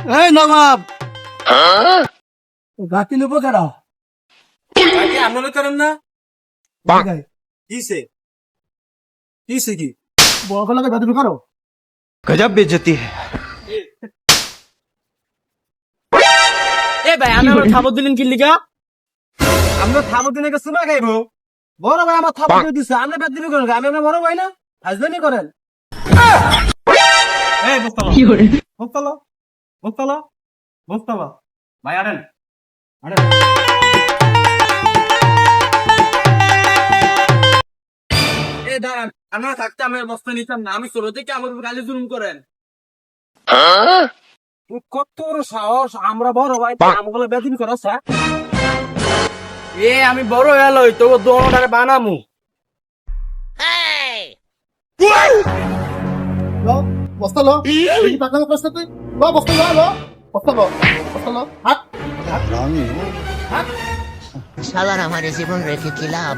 এই নবাব গাতি নেবো কেডা আগে আমলে করেন না কিসে কিসে কি বড় লাগে গাতি করো गजब बेइज्जती है। এ ভাই আমরা খাবার দিলেন কি লিগা আমরা খাবার দিনে কে সুমা খাইবো বড় ভাই আমার থাপা দিয়ে দিছে আপনি বেদ দিবি করেন আমি আপনার বড় ভাই না হাজবেন্ডই করেন এই মোস্তাফা কি করে মোস্তাফা মোস্তাফা মোস্তাফা ভাই আড়েন আড়েন এ দাঁড়ান আমরা থাকতে আমার বস্তা নিতাম না আমি চলো থেকে আমার উপর গালি জুলুম করেন কত বড় সাহস আমরা বড় ভাই আমগুলো বেদিন করছ এ আমি বড় হইলই তো দোনোটারে বানামু লো বস্তা লো এই টাকা কষ্ট তুই লো বস্তা লো বস্তা লো হাত শালার আমার জীবন রেখে কি লাভ?